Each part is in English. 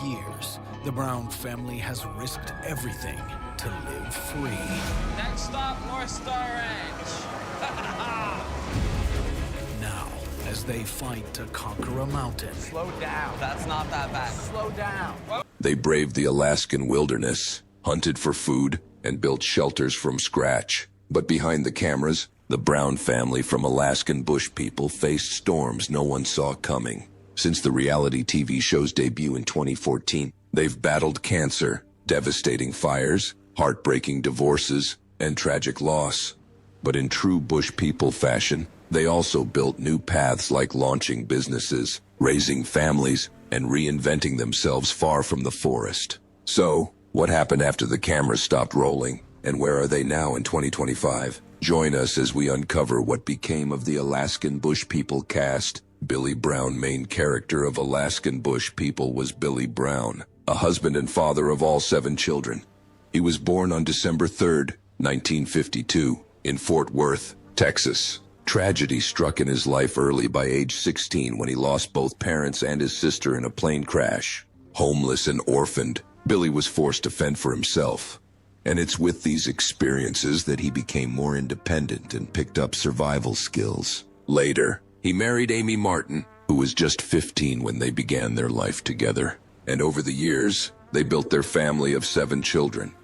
years, the Brown family has risked everything to live free. Next stop, North Star Ranch. Now, as they fight to conquer a mountain, Slow down. That's not that bad. Slow down. They braved the Alaskan wilderness, hunted for food, and built shelters from scratch. But behind the cameras, the Brown family from Alaskan Bush People faced storms no one saw coming. Since the reality TV show's debut in 2014, they've battled cancer, devastating fires, heartbreaking divorces, and tragic loss. But in true Bush People fashion, they also built new paths like launching businesses, raising families, and reinventing themselves far from the forest. So, what happened after the cameras stopped rolling, and where are they now in 2025? Join us as we uncover what became of the Alaskan Bush People cast. Billy Brown, main character of Alaskan Bush People, was Billy Brown, a husband and father of all 7 children. He was born on December 3, 1952, in Fort Worth, Texas. Tragedy struck in his life early by age 16 when he lost both parents and his sister in a plane crash. Homeless and orphaned, Billy was forced to fend for himself. And it's with these experiences that he became more independent and picked up survival skills. Later, he married Amy Martin, who was just 15 when they began their life together. And over the years, they built their family of 7 children.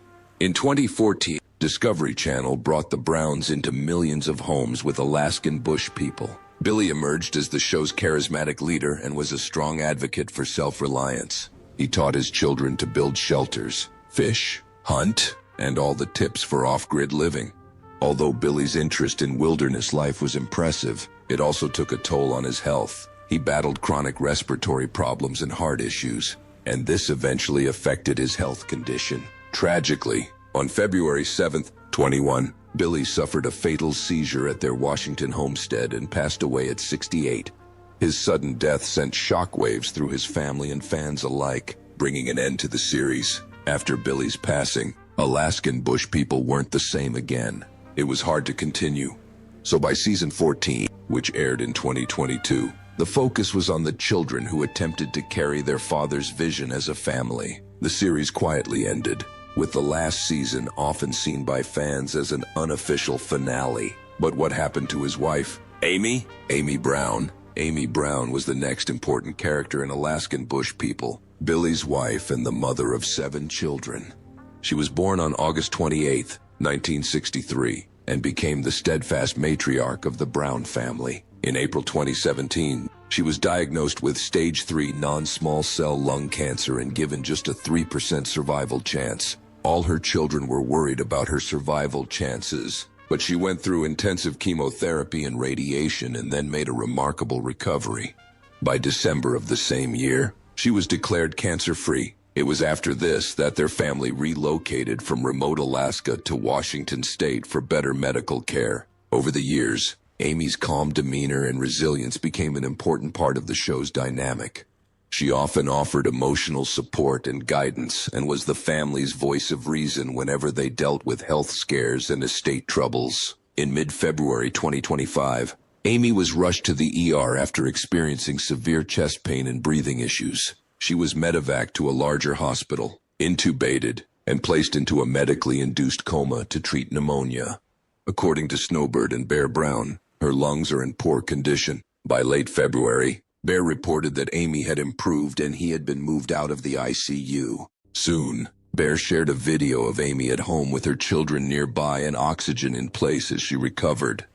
In 2014, Discovery Channel brought the Browns into millions of homes with Alaskan Bush People. Billy emerged as the show's charismatic leader and was a strong advocate for self-reliance. He taught his children to build shelters, fish, hunt, and all the tips for off-grid living. Although Billy's interest in wilderness life was impressive, it also took a toll on his health. He battled chronic respiratory problems and heart issues, and this eventually affected his health condition. Tragically, on February 7, 2021, Billy suffered a fatal seizure at their Washington homestead and passed away at 68. His sudden death sent shockwaves through his family and fans alike, bringing an end to the series. After Billy's passing, Alaskan Bush People weren't the same again. It was hard to continue. So by season 14, which aired in 2022, the focus was on the children who attempted to carry their father's vision as a family. The series quietly ended, with the last season often seen by fans as an unofficial finale. But what happened to his wife, Amy? Amy Brown. Amy Brown was the next important character in Alaskan Bush People, Billy's wife and the mother of 7 children. She was born on August 28, 1963, and became the steadfast matriarch of the Brown family. In April 2017, she was diagnosed with stage 3 non-small cell lung cancer and given just a 3% survival chance. All her children were worried about her survival chances, but she went through intensive chemotherapy and radiation and then made a remarkable recovery. By December of the same year, she was declared cancer-free. It was after this that their family relocated from remote Alaska to Washington State for better medical care. Over the years, Amy's calm demeanor and resilience became an important part of the show's dynamic. She often offered emotional support and guidance and was the family's voice of reason whenever they dealt with health scares and estate troubles. In mid-February 2025, Amy was rushed to the ER after experiencing severe chest pain and breathing issues. She was medevaced to a larger hospital, intubated, and placed into a medically induced coma to treat pneumonia. According to Snowbird and Bear Brown, her lungs are in poor condition. By late February, Bear reported that Amy had improved and he had been moved out of the ICU. Soon, Bear shared a video of Amy at home with her children nearby and oxygen in place as she recovered.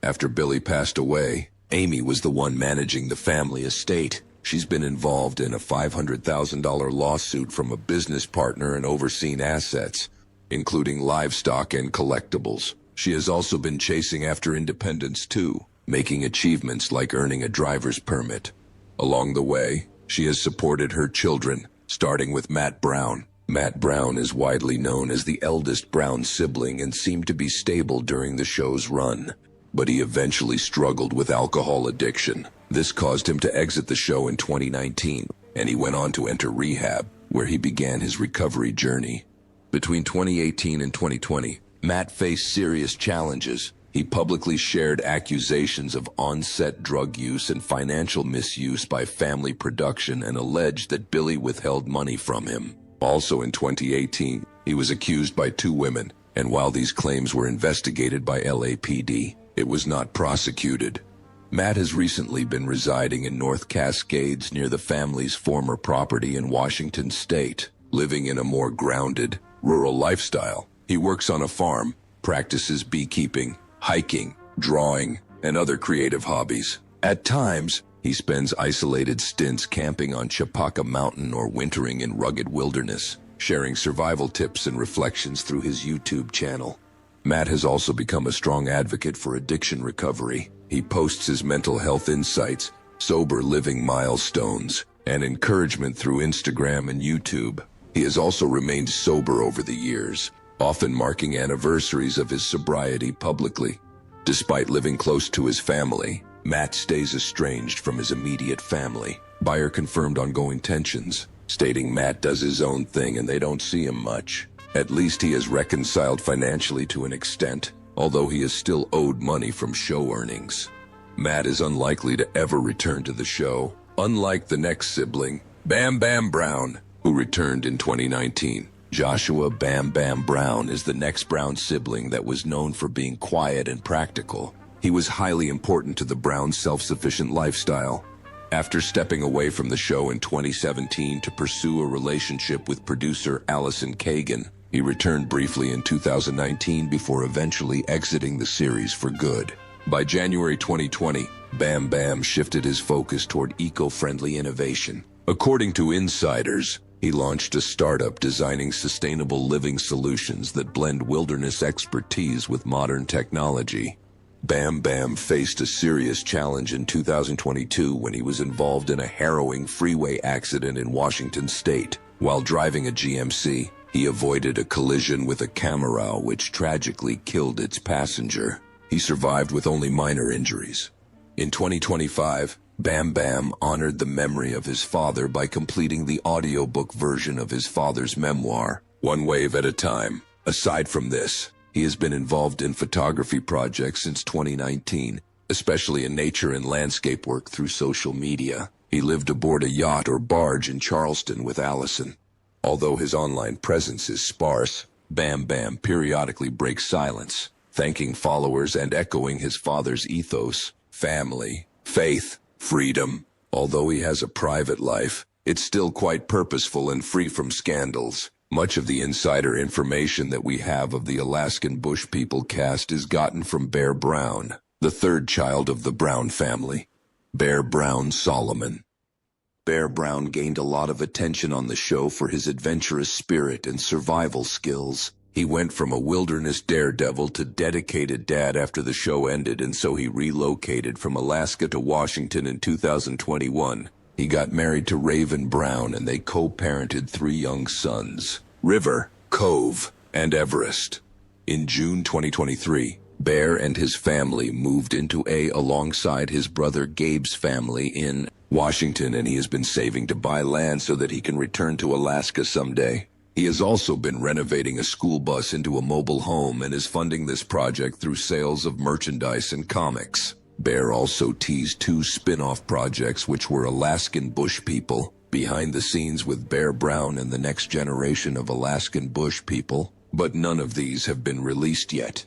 After Billy passed away, Amy was the one managing the family estate. She's been involved in a $500,000 lawsuit from a business partner and overseen assets, including livestock and collectibles. She has also been chasing after independence too, making achievements like earning a driver's permit. Along the way, she has supported her children, starting with Matt Brown. Matt Brown is widely known as the eldest Brown sibling and seemed to be stable during the show's run. But he eventually struggled with alcohol addiction. This caused him to exit the show in 2019, and he went on to enter rehab, where he began his recovery journey. Between 2018 and 2020, Matt faced serious challenges. He publicly shared accusations of on-set drug use and financial misuse by family production and alleged that Billy withheld money from him. Also in 2018, he was accused by 2 women, and while these claims were investigated by LAPD, it was not prosecuted. Matt has recently been residing in North Cascades near the family's former property in Washington state, living in a more grounded, rural lifestyle. He works on a farm, practices beekeeping, hiking, drawing, and other creative hobbies. At times, he spends isolated stints camping on Chappaqua Mountain or wintering in rugged wilderness, sharing survival tips and reflections through his YouTube channel. Matt has also become a strong advocate for addiction recovery. He posts his mental health insights, sober living milestones, and encouragement through Instagram and YouTube. He has also remained sober over the years, often marking anniversaries of his sobriety publicly. Despite living close to his family, Matt stays estranged from his immediate family. Buyer confirmed ongoing tensions, stating Matt does his own thing and they don't see him much. At least he has reconciled financially to an extent, although he is still owed money from show earnings. Matt is unlikely to ever return to the show, unlike the next sibling, Bam Bam Brown, who returned in 2019. Joshua Bam Bam Brown is the next Brown sibling that was known for being quiet and practical. He was highly important to the Browns' self-sufficient lifestyle. After stepping away from the show in 2017 to pursue a relationship with producer Allison Kagan, he returned briefly in 2019 before eventually exiting the series for good. By January 2020, Bam Bam shifted his focus toward eco-friendly innovation. According to insiders, he launched a startup designing sustainable living solutions that blend wilderness expertise with modern technology. Bam Bam faced a serious challenge in 2022 when he was involved in a harrowing freeway accident in Washington state. While driving a GMC, he avoided a collision with a Camaro which tragically killed its passenger. He survived with only minor injuries. In 2025, Bam Bam honored the memory of his father by completing the audiobook version of his father's memoir, One Wave at a Time. Aside from this, he has been involved in photography projects since 2019, especially in nature and landscape work through social media. He lived aboard a yacht or barge in Charleston with Allison. Although his online presence is sparse, Bam Bam periodically breaks silence, thanking followers and echoing his father's ethos, family, faith, freedom. Although he has a private life, it's still quite purposeful and free from scandals. Much of the insider information that we have of the Alaskan Bush People cast is gotten from Bear Brown, the 3rd child of the Brown family, Bear Brown Solomon. Bear Brown gained a lot of attention on the show for his adventurous spirit and survival skills. He went from a wilderness daredevil to dedicated dad after the show ended, and so he relocated from Alaska to Washington in 2021. He got married to Raven Brown and they co-parented 3 young sons, River, Cove, and Everest. In June 2023, Bear and his family moved into alongside his brother Gabe's family in Washington, and he has been saving to buy land so that he can return to Alaska someday. He has also been renovating a school bus into a mobile home and is funding this project through sales of merchandise and comics. Bear also teased 2 spin-off projects which were Alaskan Bush People, behind the scenes with Bear Brown and the next generation of Alaskan Bush People, but none of these have been released yet.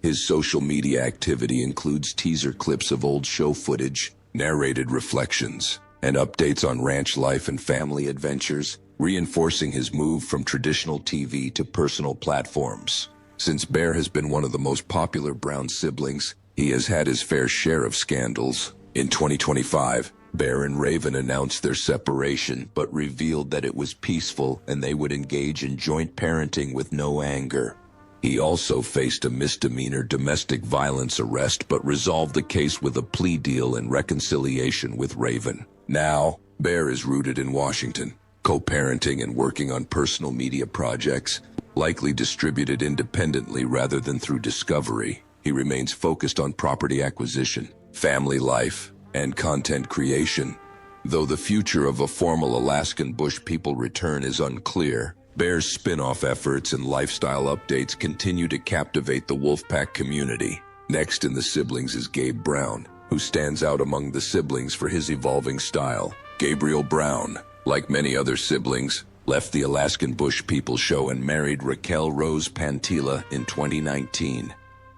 His social media activity includes teaser clips of old show footage, narrated reflections, and updates on ranch life and family adventures, reinforcing his move from traditional TV to personal platforms. Since Bear has been one of the most popular Brown siblings, he has had his fair share of scandals. In 2025, Bear and Raven announced their separation, but revealed that it was peaceful and they would engage in joint parenting with no anger. He also faced a misdemeanor domestic violence arrest, but resolved the case with a plea deal and reconciliation with Raven. Now, Bear is rooted in Washington, co-parenting and working on personal media projects, likely distributed independently rather than through Discovery. He remains focused on property acquisition, family life, and content creation. Though the future of a formal Alaskan Bush People return is unclear, Bear's spin-off efforts and lifestyle updates continue to captivate the Wolfpack community. Next in the siblings is Gabe Brown, who stands out among the siblings for his evolving style. Gabriel Brown, like many other siblings, left the Alaskan Bush People show and married Raquel Rose Pantila in 2019.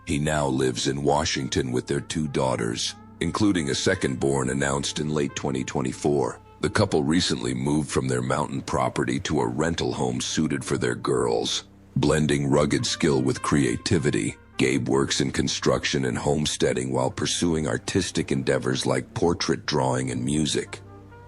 He now lives in Washington with their 2 daughters, including a second-born announced in late 2024. The couple recently moved from their mountain property to a rental home suited for their girls. Blending rugged skill with creativity, Gabe works in construction and homesteading while pursuing artistic endeavors like portrait drawing and music.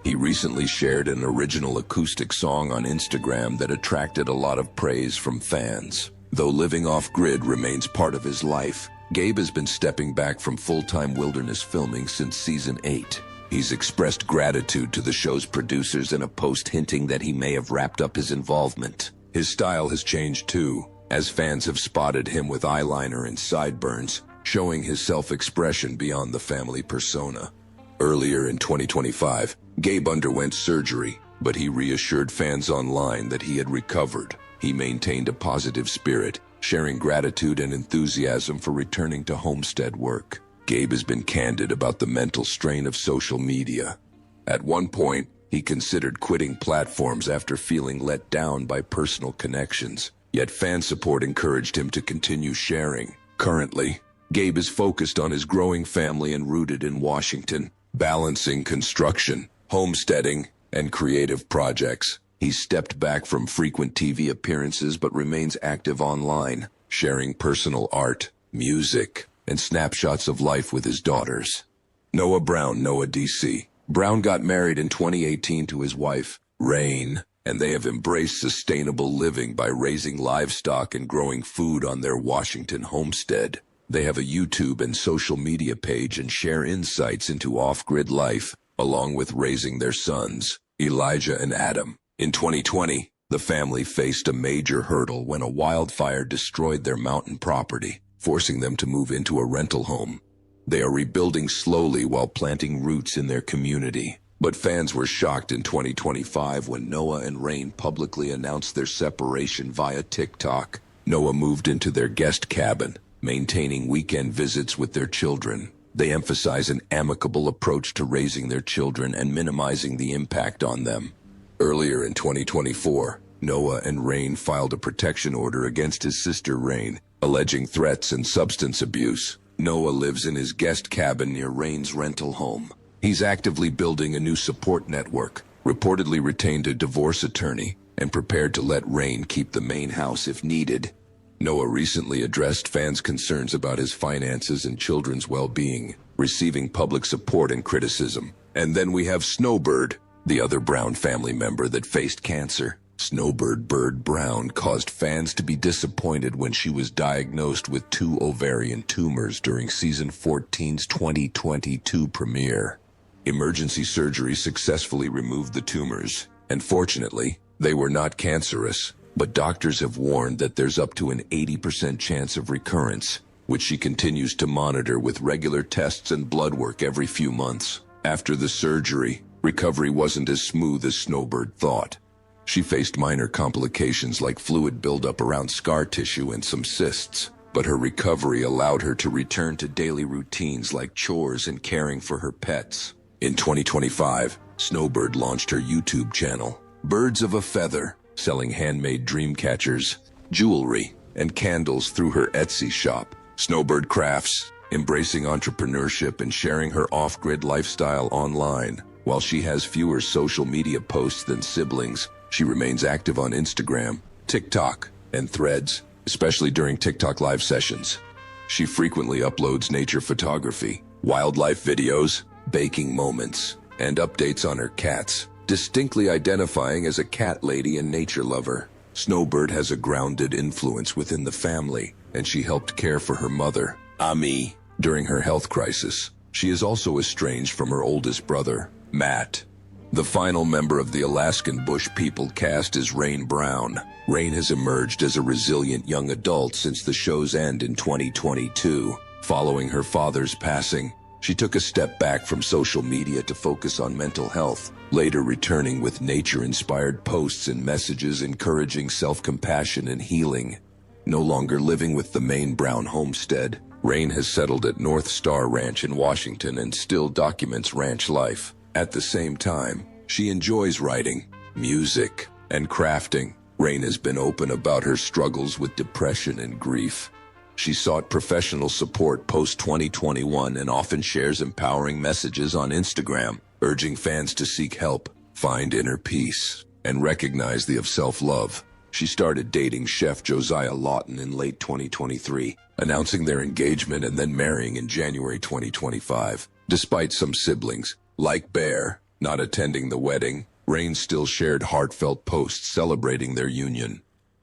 He recently shared an original acoustic song on Instagram that attracted a lot of praise from fans. Though living off-grid remains part of his life, Gabe has been stepping back from full-time wilderness filming since season 8. He's expressed gratitude to the show's producers in a post hinting that he may have wrapped up his involvement. His style has changed too, as fans have spotted him with eyeliner and sideburns, showing his self-expression beyond the family persona. Earlier in 2025, Gabe underwent surgery, but he reassured fans online that he had recovered. He maintained a positive spirit, sharing gratitude and enthusiasm for returning to homestead work. Gabe has been candid about the mental strain of social media. At one point, he considered quitting platforms after feeling let down by personal connections, yet fan support encouraged him to continue sharing. Currently, Gabe is focused on his growing family and rooted in Washington, balancing construction, homesteading, and creative projects. He's stepped back from frequent TV appearances but remains active online, sharing personal art, music, and snapshots of life with his daughters. Noah Brown, Noah DC. Brown got married in 2018 to his wife, Rain, and they have embraced sustainable living by raising livestock and growing food on their Washington homestead. They have a YouTube and social media page and share insights into off-grid life, along with raising their sons, Elijah and Adam. In 2020, the family faced a major hurdle when a wildfire destroyed their mountain property, forcing them to move into a rental home. They are rebuilding slowly while planting roots in their community. But fans were shocked in 2025 when Noah and Rain publicly announced their separation via TikTok. Noah moved into their guest cabin, maintaining weekend visits with their children. They emphasize an amicable approach to raising their children and minimizing the impact on them. Earlier in 2024, Noah and Rain filed a protection order against his sister Rain, alleging threats and substance abuse. Noah lives in his guest cabin near Rain's rental home. He's actively building a new support network, reportedly retained a divorce attorney, and prepared to let Rain keep the main house if needed. Noah recently addressed fans' concerns about his finances and children's well-being, receiving public support and criticism. And then we have Snowbird, the other Brown family member that faced cancer. Snowbird Bird Brown caused fans to be disappointed when she was diagnosed with 2 ovarian tumors during season 14's 2022 premiere. Emergency surgery successfully removed the tumors, and fortunately, they were not cancerous, but doctors have warned that there's up to an 80% chance of recurrence, which she continues to monitor with regular tests and blood work every few months. After the surgery, recovery wasn't as smooth as Snowbird thought. She faced minor complications like fluid buildup around scar tissue and some cysts, but her recovery allowed her to return to daily routines like chores and caring for her pets. In 2025, Snowbird launched her YouTube channel, Birds of a Feather, selling handmade dream catchers, jewelry, and candles through her Etsy shop. Snowbird crafts, embracing entrepreneurship and sharing her off-grid lifestyle online. While she has fewer social media posts than siblings, she remains active on Instagram, TikTok, and Threads, especially during TikTok live sessions. She frequently uploads nature photography, wildlife videos, baking moments, and updates on her cats, distinctly identifying as a cat lady and nature lover. Snowbird has a grounded influence within the family, and she helped care for her mother, Ami, during her health crisis. She is also estranged from her oldest brother, Matt. The final member of the Alaskan Bush People cast is Rain Brown. Rain has emerged as a resilient young adult since the show's end in 2022. Following her father's passing, she took a step back from social media to focus on mental health, later returning with nature-inspired posts and messages encouraging self-compassion and healing. No longer living with the main Brown homestead, Rain has settled at North Star Ranch in Washington and still documents ranch life. At the same time, she enjoys writing, music, and crafting. Rain has been open about her struggles with depression and grief. She sought professional support post-2021 and often shares empowering messages on Instagram, urging fans to seek help, find inner peace, and recognize the of self-love. She started dating chef Josiah Lawton in late 2023, announcing their engagement and then marrying in January 2025. Despite some siblings, like Bear, not attending the wedding, Rain still shared heartfelt posts celebrating their union.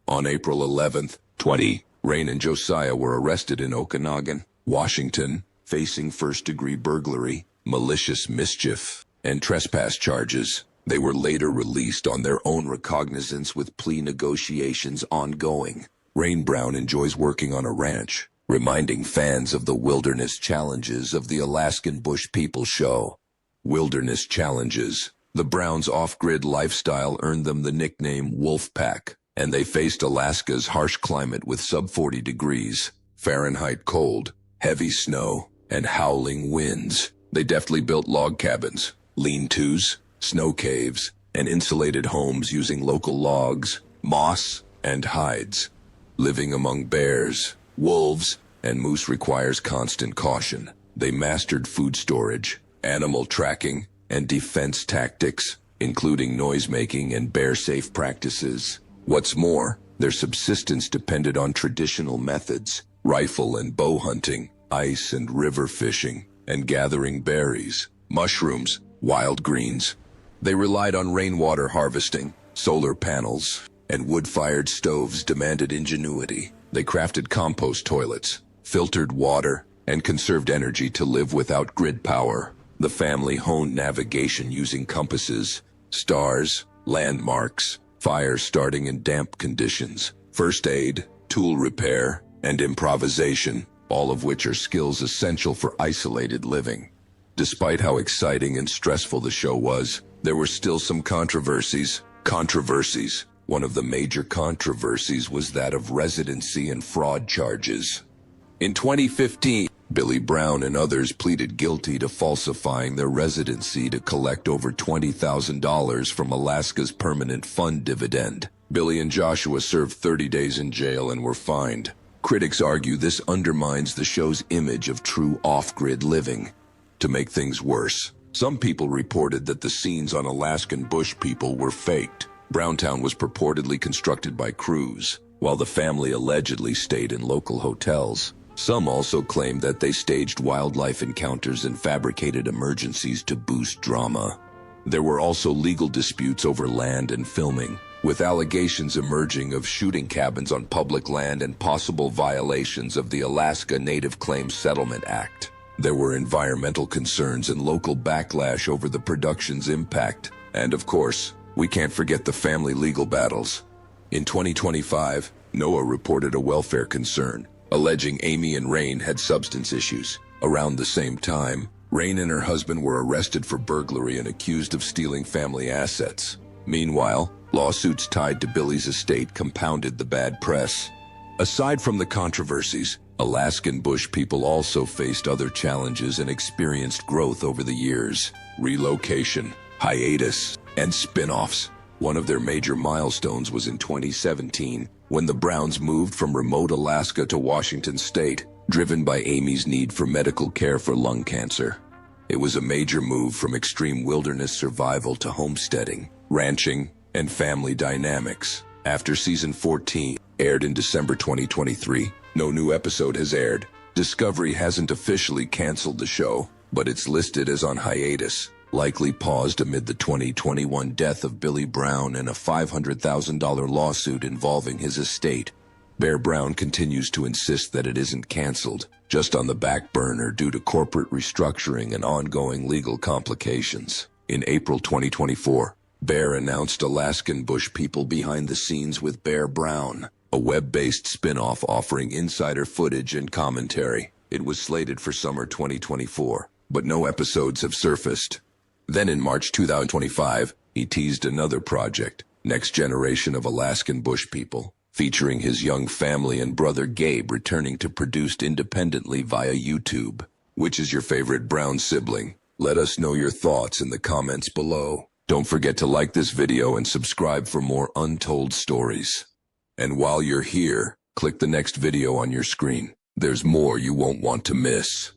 On April 11th, Rain and Josiah were arrested in Okanagan, Washington, facing first-degree burglary, malicious mischief, and trespass charges. They were later released on their own recognizance with plea negotiations ongoing. Rain Brown enjoys working on a ranch, reminding fans of the wilderness challenges of the Alaskan Bush People show. Wilderness challenges. The Browns' off-grid lifestyle earned them the nickname Wolf Pack, and they faced Alaska's harsh climate with sub-40 degrees, Fahrenheit cold, heavy snow, and howling winds. They deftly built log cabins, lean-tos, snow caves, and insulated homes using local logs, moss, and hides. Living among bears, wolves, and moose requires constant caution. They mastered food storage, animal tracking, and defense tactics, including noise-making and bear-safe practices. What's more, their subsistence depended on traditional methods, rifle and bow hunting, ice and river fishing, and gathering berries, mushrooms, wild greens. They relied on rainwater harvesting, solar panels, and wood-fired stoves demanded ingenuity. They crafted compost toilets, filtered water, and conserved energy to live without grid power. The family honed navigation using compasses, stars, landmarks, fire starting in damp conditions, first aid, tool repair, and improvisation, all of which are skills essential for isolated living. Despite how exciting and stressful the show was, there were still some controversies. One of the major controversies was that of residency and fraud charges. In 2015, Billy Brown and others pleaded guilty to falsifying their residency to collect over $20,000 from Alaska's permanent fund dividend. Billy and Joshua served 30 days in jail and were fined. Critics argue this undermines the show's image of true off-grid living. To make things worse, some people reported that the scenes on Alaskan Bush People were faked. Browntown was purportedly constructed by crews, while the family allegedly stayed in local hotels. Some also claimed that they staged wildlife encounters and fabricated emergencies to boost drama. There were also legal disputes over land and filming, with allegations emerging of shooting cabins on public land and possible violations of the Alaska Native Claims Settlement Act. There were environmental concerns and local backlash over the production's impact. And of course, we can't forget the family legal battles. In 2025, Noah reported a welfare concern, alleging Amy and Rain had substance issues. Around the same time, Rain and her husband were arrested for burglary and accused of stealing family assets. Meanwhile, lawsuits tied to Billy's estate compounded the bad press. Aside from the controversies, Alaskan Bush People also faced other challenges and experienced growth over the years. Relocation, hiatus, and spin-offs. One of their major milestones was in 2017, when the Browns moved from remote Alaska to Washington State, driven by Amy's need for medical care for lung cancer. It was a major move from extreme wilderness survival to homesteading, ranching, and family dynamics. After season 14 aired in December 2023, no new episode has aired. Discovery hasn't officially canceled the show, but it's listed as on hiatus, likely paused amid the 2021 death of Billy Brown and a $500,000 lawsuit involving his estate. Bear Brown continues to insist that it isn't canceled, just on the back burner due to corporate restructuring and ongoing legal complications. In April 2024, Bear announced Alaskan Bush People Behind the Scenes with Bear Brown, a web-based spin-off offering insider footage and commentary. It was slated for summer 2024, but no episodes have surfaced. Then in March 2025, he teased another project, Next Generation of Alaskan Bush People. featuring his young family and brother Gabe returning to produced independently via YouTube. Which is your favorite Brown sibling? Let us know your thoughts in the comments below. Don't forget to like this video and subscribe for more untold stories. And while you're here, click the next video on your screen. There's more you won't want to miss.